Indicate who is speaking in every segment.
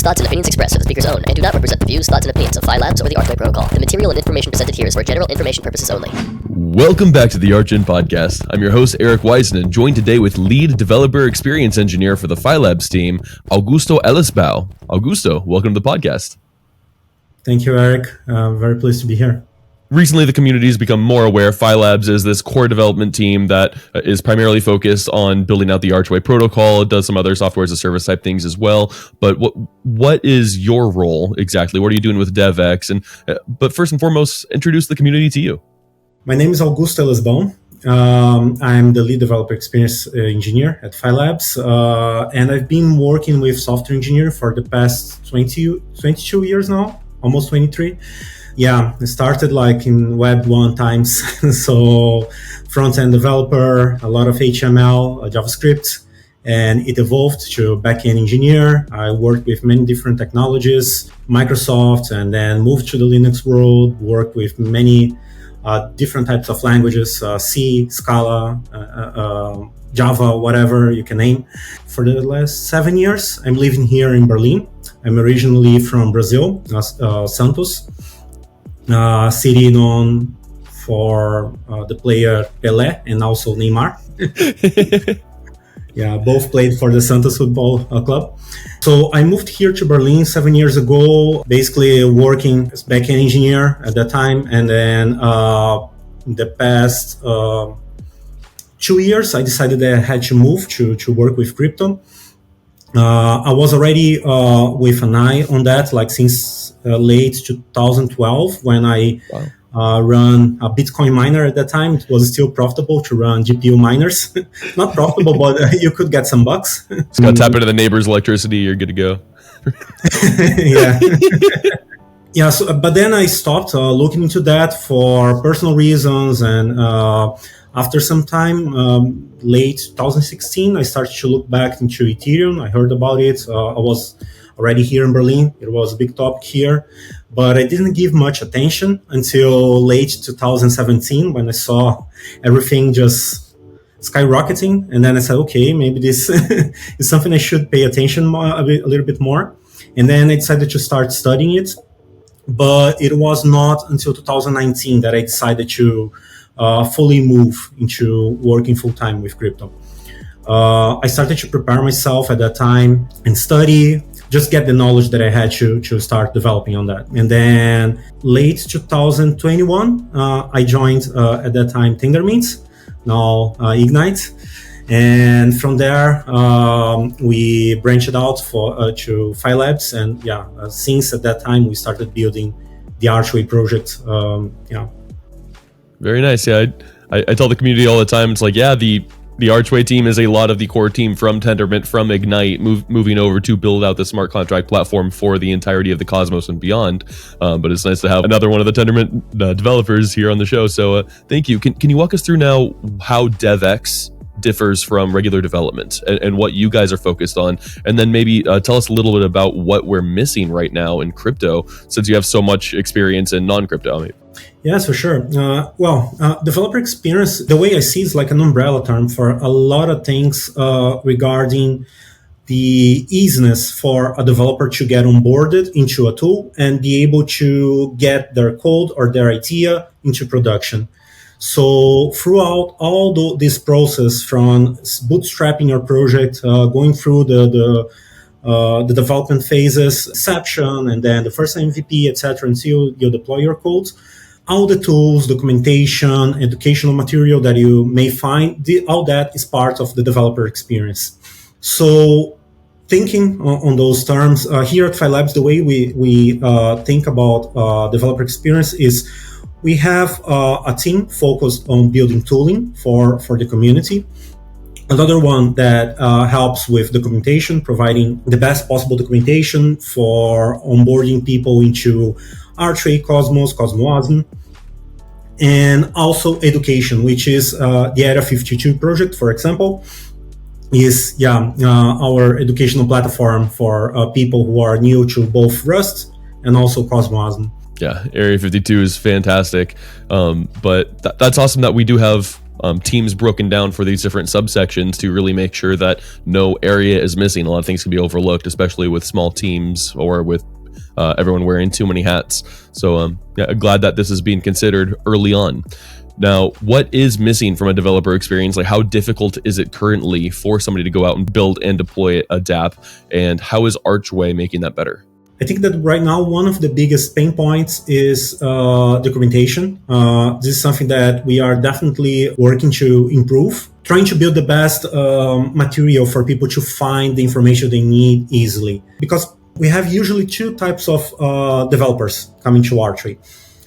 Speaker 1: thoughts and opinions expressed are the speaker's own and do not represent the views, thoughts, and opinions of Phi Labs or the Archway Protocol. The material and information presented here is for general information purposes only.
Speaker 2: Welcome back to the Archway Podcast. I'm your host, Eric Wiseman, joined today with lead developer experience engineer for the Phi Labs team, Augusto Elesbão. Augusto, welcome to the podcast.
Speaker 3: Thank you, Eric. Very pleased to be here.
Speaker 2: Recently, the community has become more aware Phi Labs is this core development team that is primarily focused on building out the Archway protocol. It does some other software as a service type things as well. But what is your role exactly? What are you doing with DevX? But first and foremost, introduce the community to you.
Speaker 3: My name is Augusto Elesbão. I'm the lead developer experience engineer at Phi Labs. And I've been working with software engineering for the past 22 years now, almost 23. Yeah, I started like in Web 1 times. So front-end developer, a lot of HTML, JavaScript, and it evolved to back-end engineer. I worked with many different technologies, Microsoft, and then moved to the Linux world, worked with many different types of languages, C, Scala, Java, whatever you can name. For the last 7 years, I'm living here in Berlin. I'm originally from Brazil, Santos. City known for the player Pelé and also Neymar. Yeah, both played for the Santos Football Club. So I moved here to Berlin 7 years ago, basically working as backend engineer at that time. And then in the past 2 years, I decided that I had to move to work with crypto. I was already with an eye on that, like since late 2012 when I run a Bitcoin miner at that time. It was still profitable to run GPU miners. Not profitable, but you could get some bucks.
Speaker 2: Just got to tap into the neighbor's electricity, you're good to go.
Speaker 3: Yeah. Yeah, so, but then I stopped looking into that for personal reasons, and after some time, late 2016, I started to look back into Ethereum. I heard about it. I was already here in Berlin. It was a big topic here, but I didn't give much attention until late 2017 when I saw everything just skyrocketing. And then I said, okay, maybe this is something I should pay attention a little bit more. And then I decided to start studying it. But it was not until 2019 that I decided to fully move into working full-time with crypto. I started to prepare myself at that time and study, just get the knowledge that I had to start developing on that. And then late 2021, I joined at that time Tendermint, now Ignite. And from there, we branched out to Phi Labs. And since at that time, we started building the Archway project.
Speaker 2: Very nice. Yeah, I tell the community all the time, it's like, yeah, the Archway team is a lot of the core team from Tendermint, from Ignite, moving over to build out the smart contract platform for the entirety of the Cosmos and beyond. But it's nice to have another one of the Tendermint developers here on the show. So thank you. Can you walk us through now how DevX differs from regular development and what you guys are focused on? And then maybe tell us a little bit about what we're missing right now in crypto, since you have so much experience in non-crypto.
Speaker 3: Yes, for sure. Developer experience, the way I see it, is like an umbrella term for a lot of things regarding the easiness for a developer to get onboarded into a tool and be able to get their code or their idea into production. So throughout all this process, from bootstrapping your project, going through the development phases, inception, and then the first MVP, etc., until you deploy your code, all the tools, documentation, educational material that you may find, all that is part of the developer experience. So thinking on those terms, here at Phi Labs, the way we think about developer experience is we have a team focused on building tooling for the community. Another one that helps with documentation, providing the best possible documentation for onboarding people into Archway, Cosmos, Cosmos, and also education, which is the Area 52 project, for example, is our educational platform for people who are new to both Rust and also Cosmos.
Speaker 2: Yeah, Area 52 is fantastic. But that's awesome that we do have teams broken down for these different subsections to really make sure that no area is missing. A lot of things can be overlooked, especially with small teams or with everyone wearing too many hats. So yeah, glad that this is being considered early on. Now, what is missing from a developer experience? Like, how difficult is it currently for somebody to go out and build and deploy a dApp? And how is Archway making that better?
Speaker 3: I think that right now, one of the biggest pain points is documentation. This is something that we are definitely working to improve, trying to build the best material for people to find the information they need easily. Because we have usually two types of developers coming to Archway.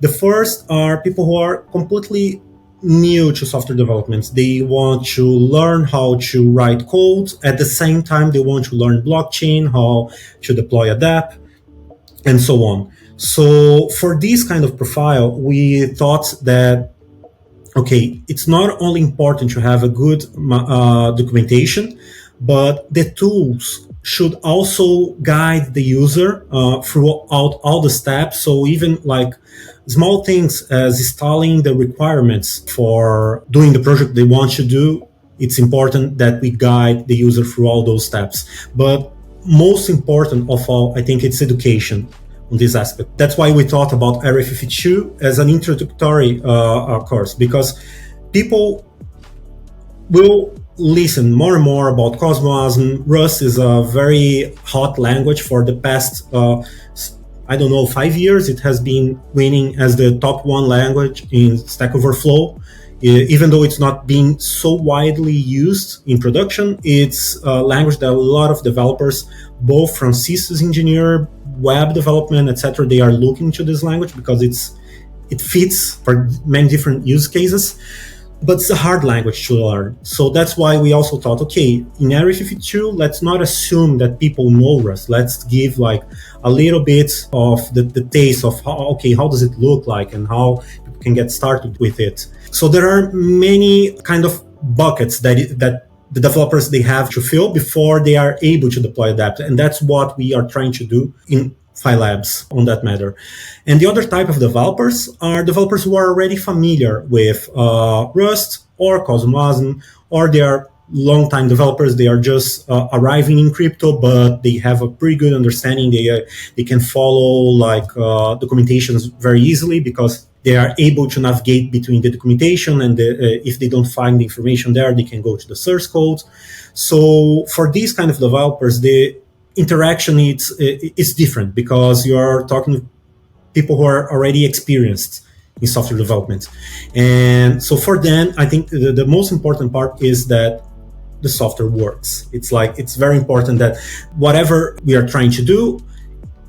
Speaker 3: The first are people who are completely new to software development. They want to learn how to write code. At the same time, they want to learn blockchain, how to deploy a dApp, and so on. So for this kind of profile, we thought that, okay, it's not only important to have a good documentation, but the tools should also guide the user throughout all the steps. So even like small things as installing the requirements for doing the project they want to do, it's important that we guide the user through all those steps. But most important of all, I think it's education on this aspect. That's why we thought about Area 52 as an introductory course, because people will listen more and more about Cosmos. Rust is a very hot language for the past 5 years. It has been winning as the top one language in Stack Overflow. Even though it's not being so widely used in production, it's a language that a lot of developers, both from systems engineer, web development, etc., they are looking to this language because it fits for many different use cases. But it's a hard language to learn. So that's why we also thought, okay, in Area 52, let's not assume that people know Rust. Let's give like a little bit of the taste of how does it look like and how people can get started with it. So there are many kind of buckets that the developers, they have to fill before they are able to deploy that. And that's what we are trying to do in Phi Labs on that matter. And the other type of developers are developers who are already familiar with Rust or Cosmos, or they are long-time developers. They are just arriving in crypto, but they have a pretty good understanding. They can follow like documentations very easily because they are able to navigate between the documentation, and if they don't find the information there, they can go to the source code. So for these kind of developers, the interaction is different because you're talking to people who are already experienced in software development. And so for them, I think the most important part is that the software works. It's very important that whatever we are trying to do,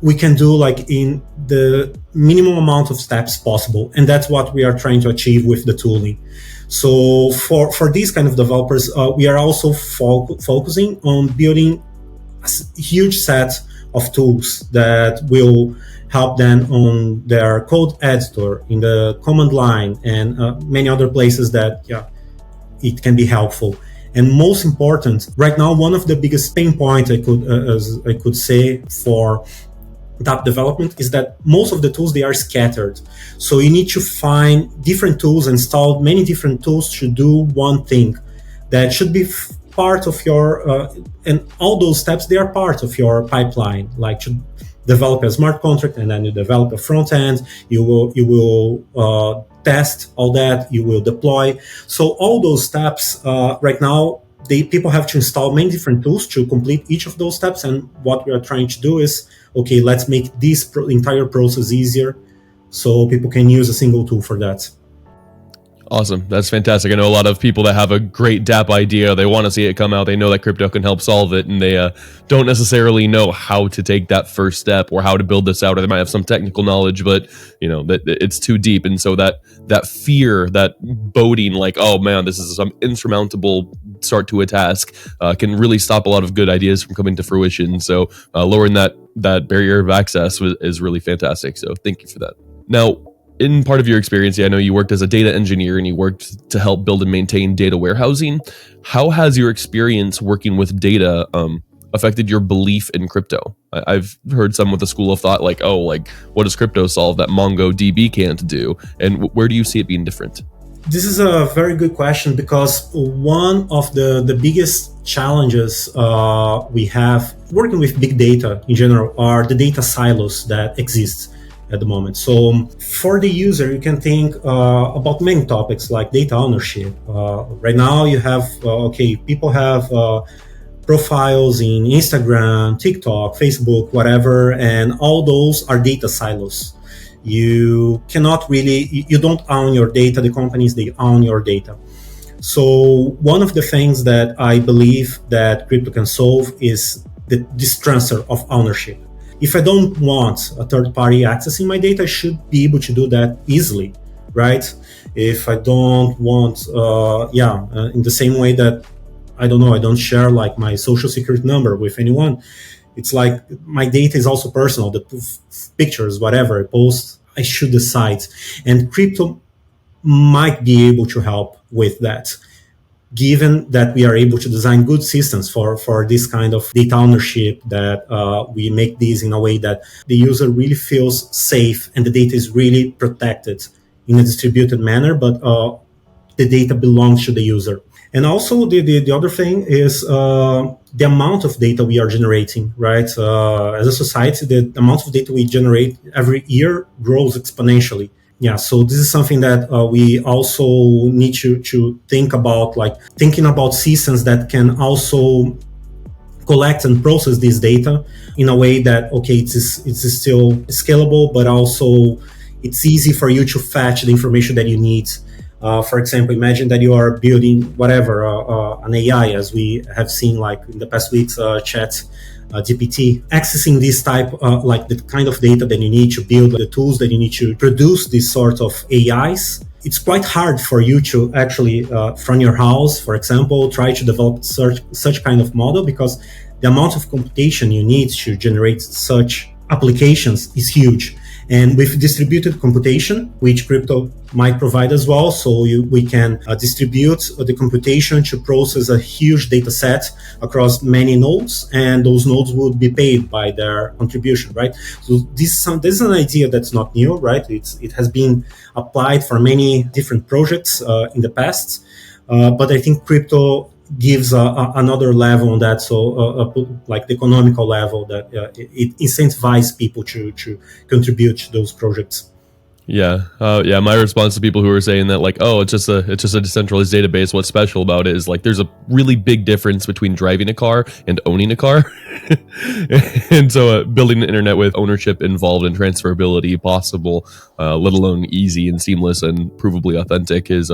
Speaker 3: we can do like in the minimum amount of steps possible. And that's what we are trying to achieve with the tooling. So for these kind of developers, we are also focusing on building a huge set of tools that will help them on their code editor, in the command line, and many other places that it can be helpful. And most important, right now, one of the biggest pain points I could say for dApp development is that most of the tools, they are scattered. So you need to find different tools, install many different tools to do one thing that should be part of your, and all those steps, they are part of your pipeline, like to develop a smart contract, and then you develop a front end, you will test all that, you will deploy. So all those steps, right now, people have to install many different tools to complete each of those steps. And what we are trying to do is, okay, let's make this entire process easier so people can use a single tool for that.
Speaker 2: Awesome. That's fantastic. I know a lot of people that have a great dApp idea. They want to see it come out. They know that crypto can help solve it, and they don't necessarily know how to take that first step or how to build this out, or they might have some technical knowledge, but that it's too deep. And so that fear, that boding, like, oh man, this is some insurmountable start to a task, can really stop a lot of good ideas from coming to fruition. So lowering that barrier of access is really fantastic. So thank you for that. Now, in part of your experience, I know you worked as a data engineer and you worked to help build and maintain data warehousing. How has your experience working with data affected your belief in crypto? I've heard some with a school of thought like, what does crypto solve that MongoDB can't do? And where do you see it being different?
Speaker 3: This is a very good question, because one of the biggest challenges we have working with big data in general are the data silos that exist at the moment. So for the user, you can think about many topics like data ownership. Right now you have, people have profiles in Instagram, TikTok, Facebook, whatever, and all those are data silos. You don't own your data, the companies, they own your data. So one of the things that I believe that crypto can solve is this transfer of ownership. If I don't want a third party accessing my data, I should be able to do that easily, right? If I don't want, in the same way that, I don't share like my social security number with anyone. It's like my data is also personal, the pictures, whatever I post, I should decide. And crypto might be able to help with that, given that we are able to design good systems for this kind of data ownership, that we make these in a way that the user really feels safe and the data is really protected in a distributed manner, but the data belongs to the user. And also the other thing is the amount of data we are generating, right? As a society, the amount of data we generate every year grows exponentially. Yeah, so this is something that we also need to think about, like thinking about systems that can also collect and process this data in a way that, it's still scalable, but also it's easy for you to fetch the information that you need. For example, imagine that you are building whatever, an AI, as we have seen like in the past weeks, chat GPT, accessing this type, like the kind of data that you need to build the tools that you need to produce this sort of AIs. It's quite hard for you to actually, from your house, for example, try to develop such kind of model, because the amount of computation you need to generate such applications is huge. And with distributed computation, which crypto might provide as well, so we can distribute the computation to process a huge data set across many nodes, and those nodes would be paid by their contribution, right? So this is an idea that's not new, right? It has been applied for many different projects in the past, but I think crypto gives another level on that, so like the economical level, that it incentivizes people to contribute to those projects.
Speaker 2: Yeah, my response to people who are saying that, like, oh, it's just a decentralized database, what's special about it is, like, there's a really big difference between driving a car and owning a car. And so building an internet with ownership involved and transferability possible, let alone easy and seamless and provably authentic, is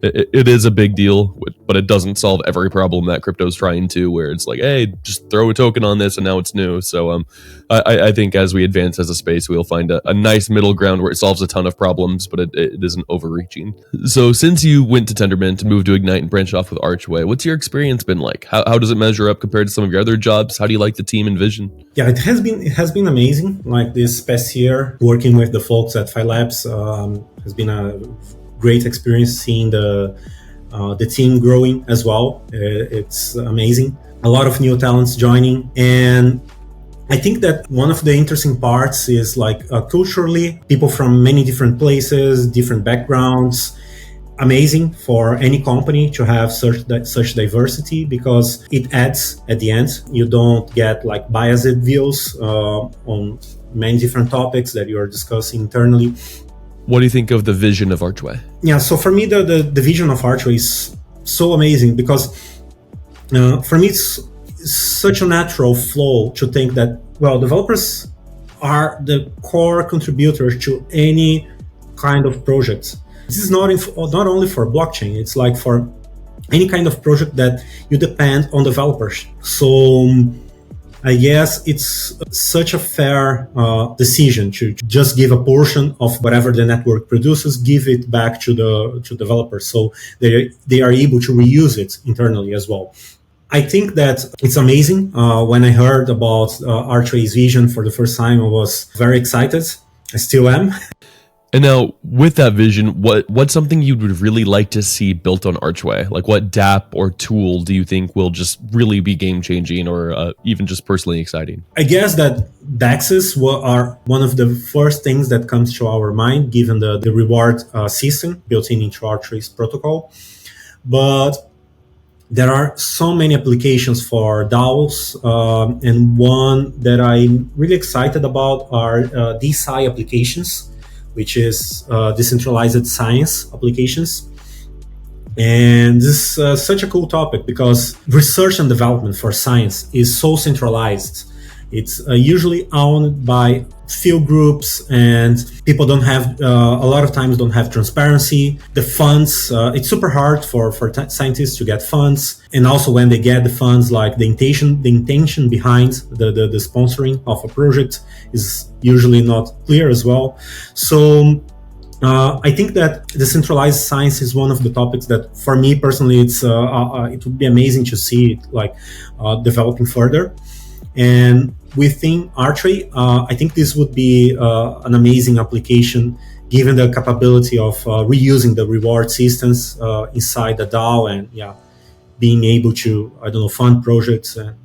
Speaker 2: it is a big deal, but it doesn't solve every problem that crypto's trying to, where it's like, hey, just throw a token on this and now it's new. So I think as we advance as a space, we'll find a nice middle ground where it solves a ton of problems, but it isn't overreaching. So since you went to Tendermint, moved to Ignite, and branched off with Archway, what's your experience been like? How does it measure up compared to some of your other jobs? How do you like the team and vision?
Speaker 3: Yeah, it has been amazing. Like this past year, working with the folks at Phi Labs has been a great experience, seeing the team growing as well. It's amazing. A lot of new talents joining. And I think that one of the interesting parts is like culturally, people from many different places, different backgrounds. Amazing for any company to have such diversity, because it adds at the end. You don't get like biased views on many different topics that you are discussing internally.
Speaker 2: What do you think of the vision of Archway?
Speaker 3: Yeah, so for me, the vision of Archway is so amazing, because for me, it's such a natural flow to think that, well, developers are the core contributors to any kind of project. This is not only for blockchain, it's like for any kind of project that you depend on developers. So I guess it's such a fair decision to just give a portion of whatever the network produces, give it back to the developers, so they are able to reuse it internally as well. I think that it's amazing. When I heard about Archway's vision for the first time, I was very excited. I still am.
Speaker 2: And now, with that vision, what's something you would really like to see built on Archway? Like, what dApp or tool do you think will just really be game-changing, or even just personally exciting?
Speaker 3: I guess that DEXs are one of the first things that comes to our mind, given the reward system built into Archway's protocol. But there are so many applications for DAOs, and one that I'm really excited about are DeSci applications, which is Decentralized Science applications. And this is such a cool topic because research and development for science is so centralized. It's usually owned by few groups, and people don't have, a lot of times don't have transparency. The funds, it's super hard for scientists to get funds. And also when they get the funds, like the intention behind the sponsoring of a project is usually not clear as well. So I think that decentralized science is one of the topics that, for me personally, it would be amazing to see it developing further. And within Archway, I think this would be an amazing application, given the capability of reusing the reward systems inside the DAO, and being able to fund projects. And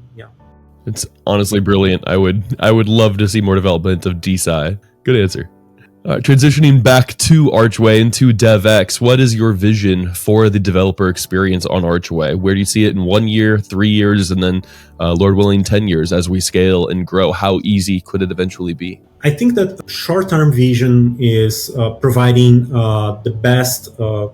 Speaker 2: it's honestly brilliant. I would love to see more development of DeSci. Good answer. Transitioning back to Archway and to DevX, what is your vision for the developer experience on Archway? Where do you see it in 1 year, 3 years, and then, Lord willing, 10 years as we scale and grow? How easy could it eventually be?
Speaker 3: I think that short-term vision is providing the best, the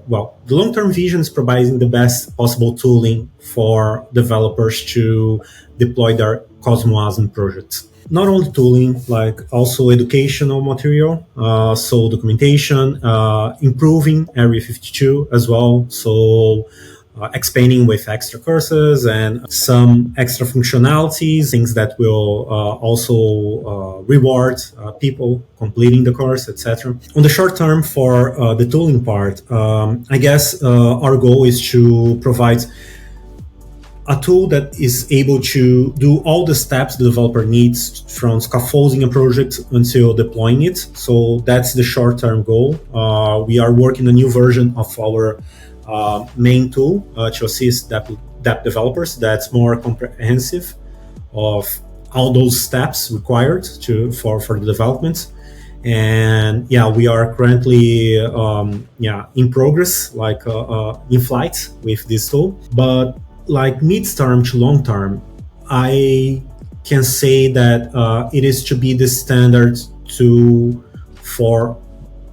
Speaker 3: long-term vision is providing the best possible tooling for developers to deploy their Cosmos projects. Not only tooling, like also educational material, so documentation, improving Area 52 as well, so expanding with extra courses and some extra functionalities, things that will also reward people completing the course, etc. On the short term, for the tooling part, I guess our goal is to provide a tool that is able to do all the steps the developer needs, from scaffolding a project until deploying it. So that's the short-term goal. We are working a new version of our main tool to assist dApp developers that's more comprehensive of all those steps required for the development. And we are currently in progress, in flight with this tool. But like mid-term to long-term, I can say that it is to be the standard tool for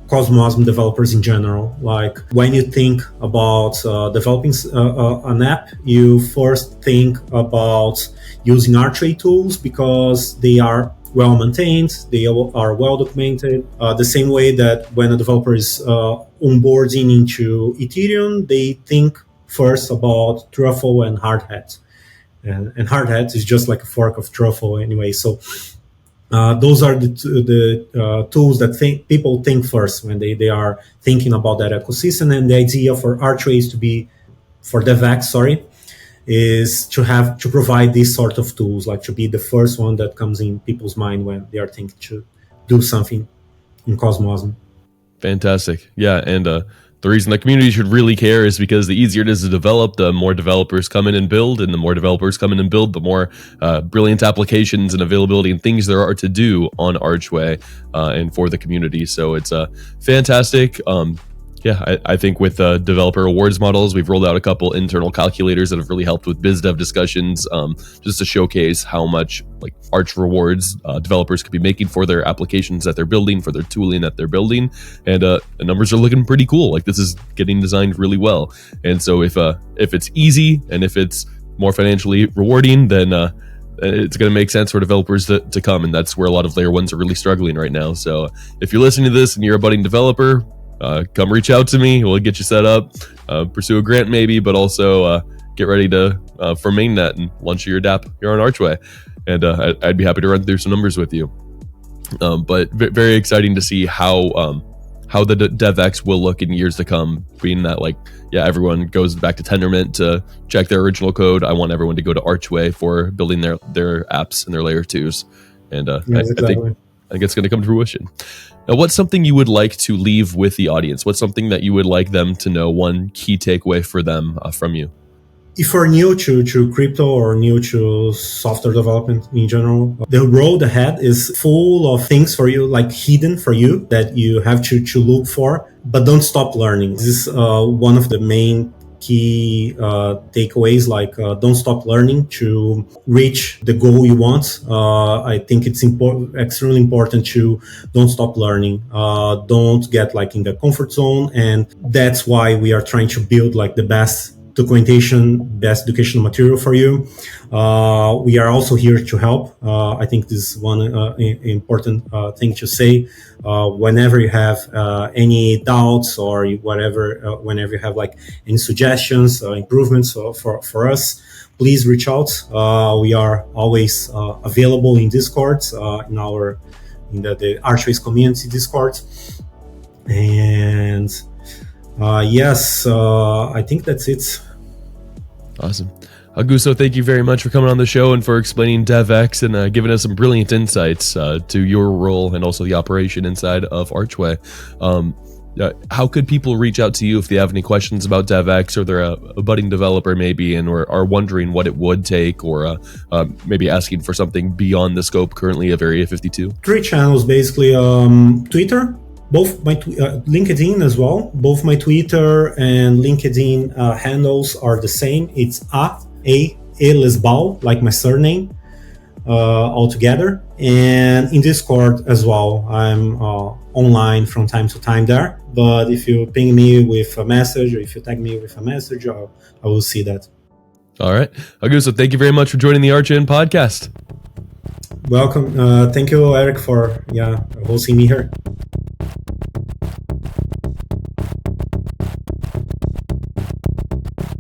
Speaker 3: Cosmos developers in general. Like when you think about developing an app, you first think about using Archway tools because they are well maintained, they are well documented. The same way that when a developer is onboarding into Ethereum, they think first about Truffle and Hardhat. And Hardhat is just like a fork of Truffle anyway. So those are the tools that people think first when they are thinking about that ecosystem. And the idea for Archway is for DevX, is to provide these sort of tools, like to be the first one that comes in people's mind when they are thinking to do something in Cosmos.
Speaker 2: Fantastic. Yeah, and the reason the community should really care is because the easier it is to develop, the more developers come in and build, and the more developers come in and build, the more brilliant applications and availability and things there are to do on Archway and for the community. So it's fantastic. I think with developer awards models, we've rolled out a couple internal calculators that have really helped with biz dev discussions, just to showcase how much Arch rewards developers could be making for their applications that they're building, for their tooling that they're building, and the numbers are looking pretty cool. Like, this is getting designed really well. And so if it's easy and if it's more financially rewarding, then it's going to make sense for developers to come, and that's where a lot of layer ones are really struggling right now. So if you're listening to this and you're a budding developer, come reach out to me. We'll get you set up, pursue a grant maybe, but also get ready to for mainnet and launch your dApp here on Archway. And I'd be happy to run through some numbers with you. But very exciting to see how the DevX will look in years to come, being that everyone goes back to Tendermint to check their original code. I want everyone to go to Archway for building their apps and their layer 2s. And
Speaker 3: exactly.
Speaker 2: I think it's going to come to fruition. Now, what's something you would like to leave with the audience? What's something that you would like them to know? One key takeaway for them from you?
Speaker 3: If you're new to crypto or new to software development in general, the road ahead is full of things for you, like hidden for you that you have to look for, but don't stop learning. This is one of the main key takeaways, like don't stop learning to reach the goal you want. I think it's extremely important to don't stop learning. Don't get like in the comfort zone. And that's why we are trying to build like the best documentation, best educational material for you. We are also here to help. I think this is one important thing to say. Whenever you have any doubts or whatever, whenever you have like any suggestions, improvements for us, please reach out. We are always available in Discord, in the Archway community Discord. And yes, I think that's it.
Speaker 2: Awesome. Augusto, thank you very much for coming on the show and for explaining DevX and giving us some brilliant insights to your role and also the operation inside of Archway. How could people reach out to you if they have any questions about DevX, or they're a budding developer maybe and are wondering what it would take, or maybe asking for something beyond the scope currently of Area 52? 3
Speaker 3: channels, basically. Twitter, both my LinkedIn as well. Both my Twitter and LinkedIn handles are the same. It's Elesbão, like my surname, all together. And in Discord as well. I'm online from time to time there. But if you ping me with a message, or if you tag me with a message, I will see that.
Speaker 2: All right. Augusto, thank you very much for joining the Archway podcast.
Speaker 3: Welcome. Thank you, Eric, for hosting me here.